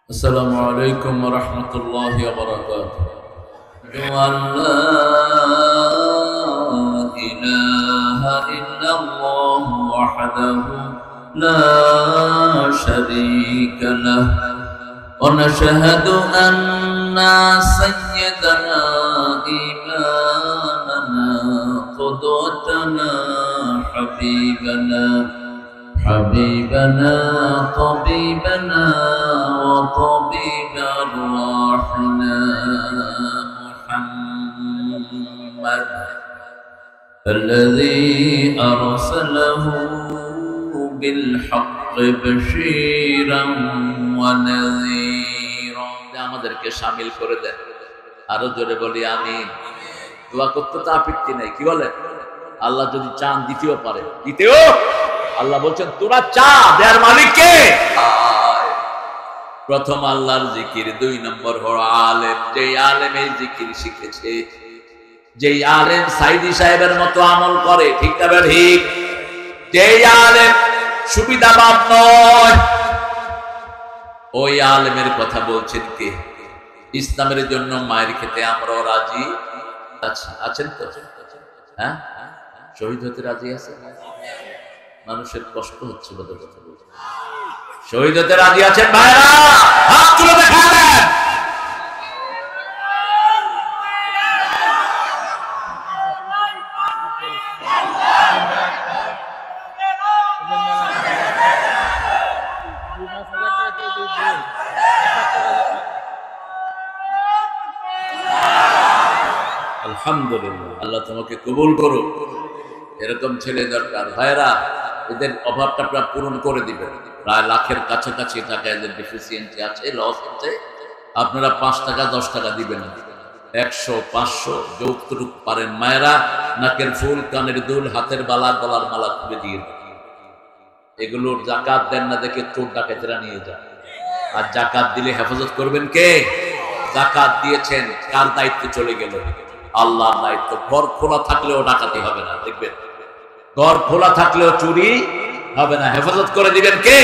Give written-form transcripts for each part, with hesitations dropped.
السلام عليكم ورحمة الله وبركاته. أن لا إله إلا الله وحده لا شريك له ونشهد أن سيدنا إمامنا قدوتنا حبيبنا طبيبنا وطبيب أرواحنا محمد الذي أرسله بالحق بشيرا ونذيرا আমাদেরকে শামিল করে দেন। আরো জোরে বলি আমিন। দোয়া করতে তো আপত্তি নাই, কি বলে? আল্লাহ যদি চান দিতেও পারে, দিতেও আল্লাহ বলছেন তোরা চা, দেয়ার মালিক কে? প্রথম আল্লাহর জিকির, 2 নম্বর হলো আলেম। যে আলেম এই জিকির শিখেছে, যে আলেম সাইদি সাহেবের মতো আমল করে, ঠিক না ঠিক? যে আলেম সুবিধাবাদ নয়, ওই আলেমের কথা বলছেন কে? ইসলামের জন্য মায়ের খেতে আমরাও রাজি আছেন তো? হ্যাঁ, শহীদ হতে রাজি আছে? মানুষের কষ্ট হচ্ছে বলে কথা বলছে। শহীদ হতে রাজি আছেন ভাইরা? হাত তুলে দেখাবেন। আলহামদুলিল্লাহ, আল্লাহ তোমাকে কবুল করুক। এরকম ছেলে দরকার ভাইরা। এদের অভাবটা আপনারা পূরণ করে দিবেন। প্রায় লাখের কাছাকাছি টাকা এদের ডেফিসিয়েন্সি আছে, লস হচ্ছে। আপনারা 5 টাকা 10 টাকা দিবেন, 100 500 যৌতুক পারেন মায়েরা। নাকের ফুল, কানের দুল, হাতের বালা, গলার মালা খুলে দিয়ে দেন। এগুলোর জাকাত দেন না দেখে চোর ডাকাতেরা নিয়ে যায়। আর জাকাত দিলে হেফাজত করবেন কে? জাকাত দিয়েছেন, কার দায়িত্ব চলে গেল? আল্লাহর দায়িত্ব। ঘর খোলা থাকলেও ডাকাতি হবে না, দেখবেন। ঘর খোলা থাকলেও চুরি হবে না, হেফাজত করে দিবেন কে?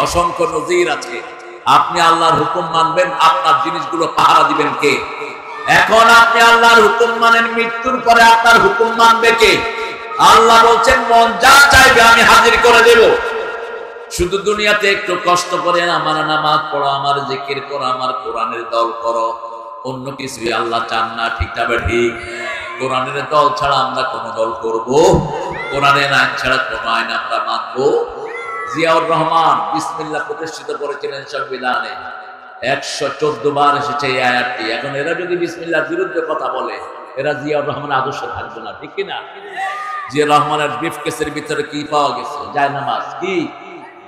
অসংখ্য নজির আছে। আপনি আল্লাহর হুকুম মানবেন, আপনার জিনিসগুলো পাহারা দিবেন কে? এখন আপনি আল্লাহর হুকুম মানেন, মৃত্যুর পরে আপনার হুকুম মানবে কে? আল্লাহ বলছেন মন যা চাইবে আমি হাজির করে দেব। শুধু দুনিয়াতে একটু কষ্ট করে আমার নামাজ পড়ো, আমার জিকির করো, আমার কোরআনের দল করো, অন্য কিছুই আল্লাহ চান না, ঠিক না ঠিক? কোরআনের দল ছাড়া আমরা কোন দল করব? কোরআনের আইন ছাড়া কোন আইন আমরা মানব? জিয়াউর রহমান বিসমিল্লাহ প্রতিষ্ঠিত করেছিলেন সংবিধানে। 114 বার এসেছে এই আয়াতটি। এখন এরা যদি বিসমিল্লাহর বিরুদ্ধে কথা বলে, এরা জিয়াউর রহমানের আদর্শ থাকবে না, ঠিক কিনা? জিয়াউর রহমানের ব্রিফকেসের ভিতরে কি পাওয়া গেছে? জায়নামাজ। কি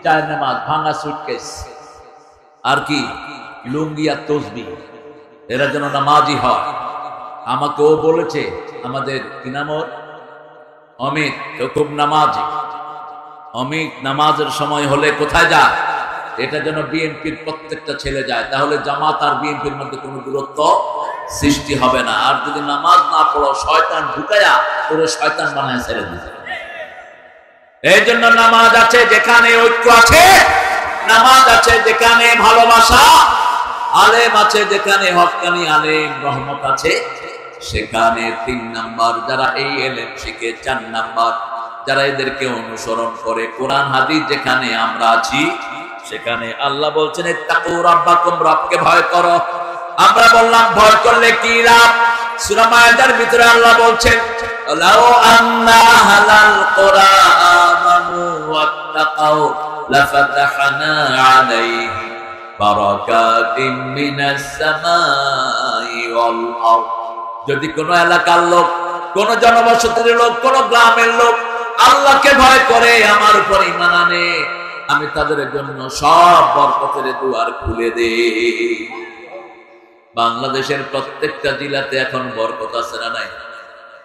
জায়নামাজ? ভাঙা সুটকেস। আর কি? লুঙ্গি আর তসবিহ। এরা যেন নামাজি হয়। আমাকেও বলেছে আমাদের কি নাম, অমিত, খুব নামাজি। অমিত নামাজের সময় হলে কোথায় যায়? এটা যেন বিএনপির প্রত্যেকটা ছেলে যায়, তাহলে জামাত আর বিএনপির মধ্যে কোনো দূরত্ব সৃষ্টি হবে না। আর যদি নামাজ না পড়ো, শয়তান ঢুকায়া পুরো শয়তান বানায় ছেড়ে দিতে। এই জন্য নামাজ আছে যেখানে ঐক্য আছে, নামাজ আছে যেখানে ভালোবাসা, আলেম আছে যেখানে হক্কানি আলেম, রহমত আছে সেখানে। 3 নাম্বার যারা এই এলেম শিখে, 4 নাম্বার যারা এদেরকে অনুসরণ করে। কোরআন হাদিস যেখানে আমরা আছি সেখানে আল্লাহ বলছেন ইত্তাকু রাব্বাকুম, রবকে ভয় করো। আমরা বললাম ভয় করলে কি লাভ? সূরা মায়েদার ভিতরে আল্লাহ বলছেন লাউ আন্না হালাল কুরআনানু ওয়াত্তাকাউ লাফাতাহনা আলাইহিম বারাকাতিম মিনাস সামাই ওয়াল আরদ। যদি কোন এলাকার লোক, কোন জনবসতির লোক, কোন গ্রামের লোক আল্লাহকে ভয় করে, আমার উপর ঈমান আনে, আমি তাদের জন্য সব বরকতের দুয়ার খুলে দেই। বাংলাদেশের প্রত্যেকটা জেলাতে এখন বরকত আছে না নাই?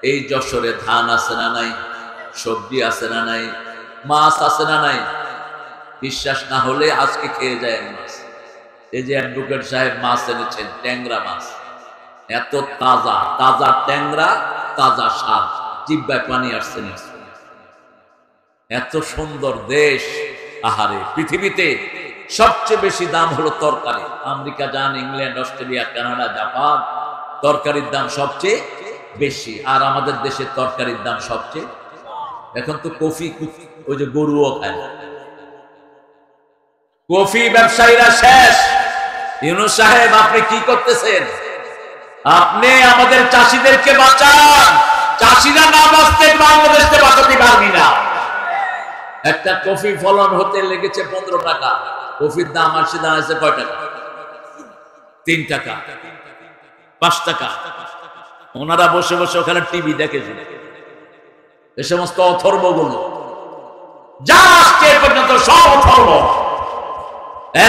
এই যশোরে ধান আছে না নাই? সবজি আছে না নাই? মাছ আছে না নাই? বিশ্বাস না হলে আজকে খেয়ে যায় মাছ। এই যে অ্যাডভোকেট সাহেব মাছ এনেছেন, ট্যাংরা মাছ, এত তাজা তাজা ট্যাংরা, তাজা স্বাদ, জিহ্বায় পানি আসছে না। এত সুন্দর দেশ, আহারে পৃথিবীতে সবচেয়ে বেশি দাম হলো তরকারি। আমেরিকা যান, ইংল্যান্ড, অস্ট্রেলিয়া, কানাডা, জাপান, তরকারির দাম সবচেয়ে বেশি। আর আমাদের দেশে তরকারির দাম সবচেয়ে। এখন তো কফি ওই যে গরুও খায় না। কফি ব্যবসায়ীরা শেষ। ইউনূস সাহেব আপনি কি করতেছেন? আপনি আমাদের চাষিদেরকে বাঁচান। চাষিরা না বাঁচতে বাংলাদেশকে বাঁচাতে পারবি না। একটা কফি ফলন হতে লেগেছে 15 টাকা। কফির দাম আসছে দাঁড়াচ্ছে কয় টাকা? 3 টাকা, 5 টাকা। ওনারা বসে বসে ওখানে টিভি দেখে শুনে। এ সমস্ত অথর্বগুলো যা আসছে পর্যন্ত সব অথর্ব,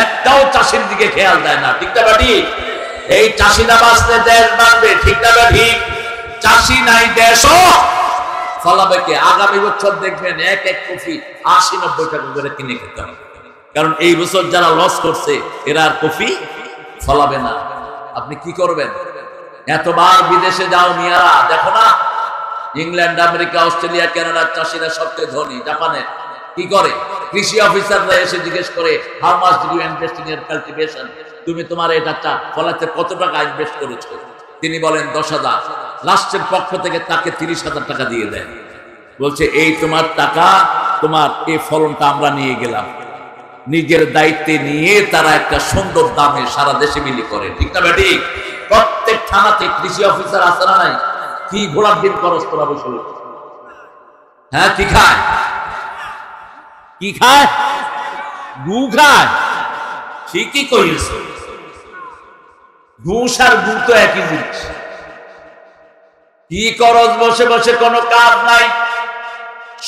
একটাও চাষির দিকে খেয়াল দেয় না। ঠিক না ঠিক? এই চাষিরা বাঁচলে দেশ বাঁচবে। ঠিক না ঠিক? চাষি নাই দেশও ফলাবে কে? আগামী বছর দেখবেন এক এক কফি 80-90 টাকা করে কিনে খেতে হবে। কারণ এই বছর যারা লস করছে এরা আর কফি ফলাবে না। আপনি কি করবেন? এতবার বিদেশে যাও মিয়ারা, দেখো না ইংল্যান্ড, আমেরিকা, অস্ট্রেলিয়া, কানাডার চাষিরা সবচেয়ে ধনী। জাপানের কি করে? কৃষি অফিসাররা এসে জিজ্ঞেস করে, how much did you invest in your cultivation? তুমি তোমার এটা ফলাতে কত টাকা ইনভেস্ট করেছো? তিনি বলেন 10,000। লাস্টের পক্ষ থেকে তাকে 30,000 টাকা দিয়ে দেয়। বলছে এই তোমার টাকা, তোমার এই ফলনটা আমরা নিয়ে গেলাম। নিজের দায়িত্বে নিয়ে তারা একটা সুন্দর দামে সারা দেশে বিলি করে। ঠিক না ঠিক? প্রত্যেক থানাতে কৃষি অফিসার আছে না নাই? কি ঘোড়ার দিন খরচ করা বসে? হ্যাঁ, কি খায়? কি খায়? গু খায়। ঠিকই কইছে। ঘুষ আর গু তো একই জিনিস। কি খরচ বসে বসে কোনো কাজ নাই।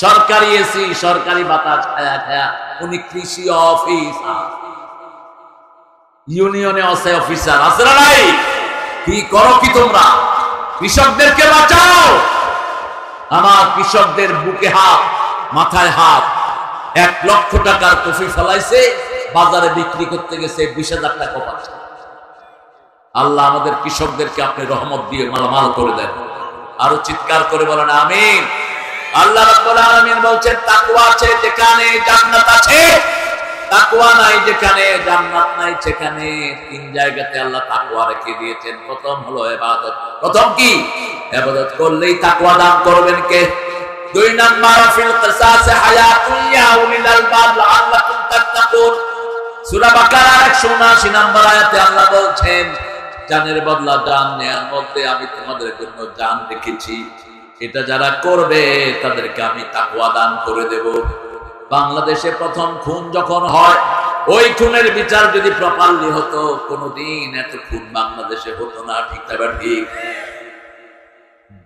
সরকারি এসি, সরকারি বাতাস খায়া খায়া উনি কৃষি অফিসার, ইউনিয়নে আছে অফিসার, আছে না নাই? কি করো কি তোমরা? কৃষকদেরকে বাঁচাও। আমার কৃষকদের বুকে হাত, মাথায় হাত। 1 লক্ষ টাকার কফি ফলাইছে, বাজারে বিক্রি করতে গেছে 20,000 টাকা পাচ্ছে। আল্লাহ আমাদের কৃষকদেরকে আপনি রহমত দিয়ে মালামাল করে দেন। আরো চিৎকার করে বলেন আমিন। আল্লাহ রাব্বুল আলামিন বলছেন, তাকওয়া আছে যেখানে জান্নাত আছে, তাকওয়া নাই যেখানে জান্নাত নাই। সেখানে 3 জায়গাতে আল্লাহ তাকওয়া রেখে দিয়েছেন। প্রথম হলো ইবাদত। প্রথম কি? ইবাদত করলেই তাকওয়া দান করবেন কে? 2 নাম্বার ফিল কিসাস হায়াতুন ইয়া উলিল আলবাব লাআল্লাকুম তাত্তাকুন। সূরা বাকারার 179 নম্বর আয়াতে আল্লাহ বলছেন, জানের বদলা জান নেয়ার মধ্যে আমি তোমাদের জন্য জান রেখেছি। এটা যারা করবে তাদেরকে আমি তাকওয়া দান করে দেব। বাংলাদেশে প্রথম খুন যখন হয়, ওই খুনের বিচার যদি প্রপারলি হতো, কোনোদিন এত খুন বাংলাদেশে হতো না। ঠিক না ঠিক?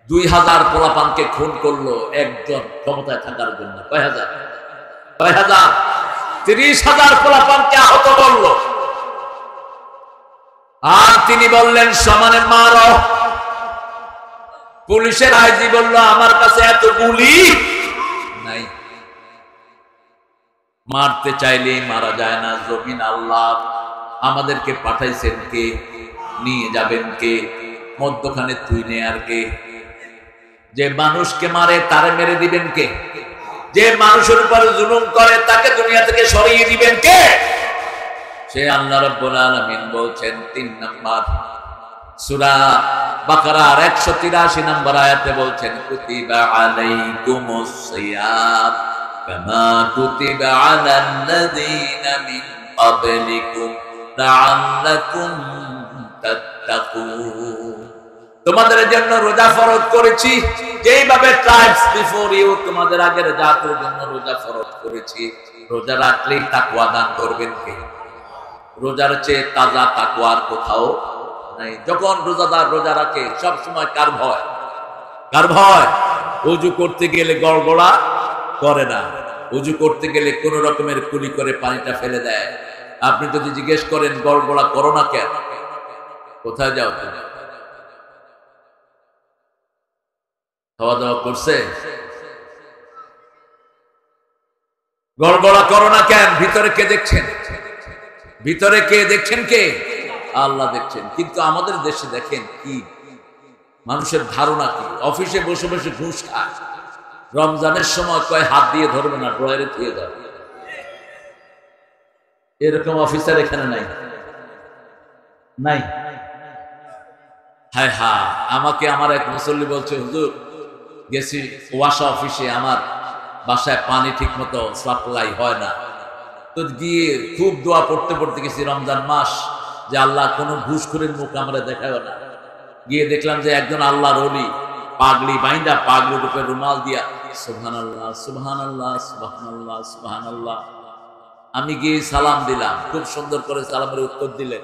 2000 পোলাপানকে খুন করলো একজন ক্ষমতায় থাকার জন্য। কয় হাজার? 30,000 পোলাপানকে আহত করলো। আর তিনি বললেন সমানে মারো। পুলিশের আইজি বলল আমার কাছে এত গুলি নাই, মারতে চাইলে মারা যায় না। জমিন আল্লাহ, আমাদেরকে পাঠাইছেন কে? নিয়ে যাবেন কে? মধ্যখানে তুই নে আর কে? যে মানুষকে মারে তারে মেরে দিবেন কে? যে মানুষের উপরে জুলুম করে তাকে দুনিয়া থেকে সরিয়ে দিবেন কে? সে আল্লাহ রাব্বুল আলামিন বলছেন 3 নাম্বার সূরা বাকারার 183 নম্বর আয়াতে বলছেন, কুতিবা আলাইকুমুস সিয়াম কামা কুতিবা আলাল্লাযীনা মিন ক্বাবলিকুম লাআল্লাকুম তাত্তাকুন। তোমাদের জন্য রোজা ফরজ করেছি যেইভাবে ট্রাইবস বিফোর ইউ, তোমাদের আগের জাতির জন্য রোজা ফরজ করেছি। রোজা রাখলেই তাকওয়া দান করবেন কে? রোজার চেয়ে তাজা তাকওয়া আর কোথাও নাই। যখন রোজাদার রোজা রাখে সব সময় কার ভয়? কার ভয়? ওযু করতে গেলে গড়গড়া করে না। ওযু করতে গেলে কোন রকমের কুলি করে পানিটা ফেলে দেয়। আপনি যদি জিজ্ঞেস করেন গড়গড়া করো না কেন, কোথায় যাও তুমি? খাওয়া দাওয়া করছে? গড়গড়া করো না কেন? ভিতরে কে দেখছেন? ভিতরে কে দেখছেন? কে? আল্লাহ দেখছেন। কিন্তু আমাদের দেশে দেখেন কি মানুষের ধারণা কি? অফিসে বসে বসে ঘুষ খায়। রমজানের সময় কয় হাত দিয়ে ধরবে না, ড্রয়ারে ধুয়ে যাবে। এরকম অফিসার এখানে নাই, নাই। হায় হা, আমাকে আমার এক মুসল্লি বলছে, হুজুর গেছি ওয়াসা অফিসে, আমার বাসায় পানি ঠিক মতো সাপ্লাই হয় না, তো গিয়ে খুব দোয়া পড়তে পড়তে গেছি রমজান মাস, যে আল্লাহ কোনো ঘুষখোরের মুখ আমরা দেখাও না। গিয়ে দেখলাম যে একজন আল্লাহর ওলি পাগড়ি বাইন্দা, পাগড়ির উপরে রুমাল দিয়া সুবহানাল্লাহ সুবহানাল্লাহ সুবহানাল্লাহ সুবহানাল্লাহ। আমি গিয়ে সালাম দিলাম, খুব সুন্দর করে সালামের উত্তর দিলেন।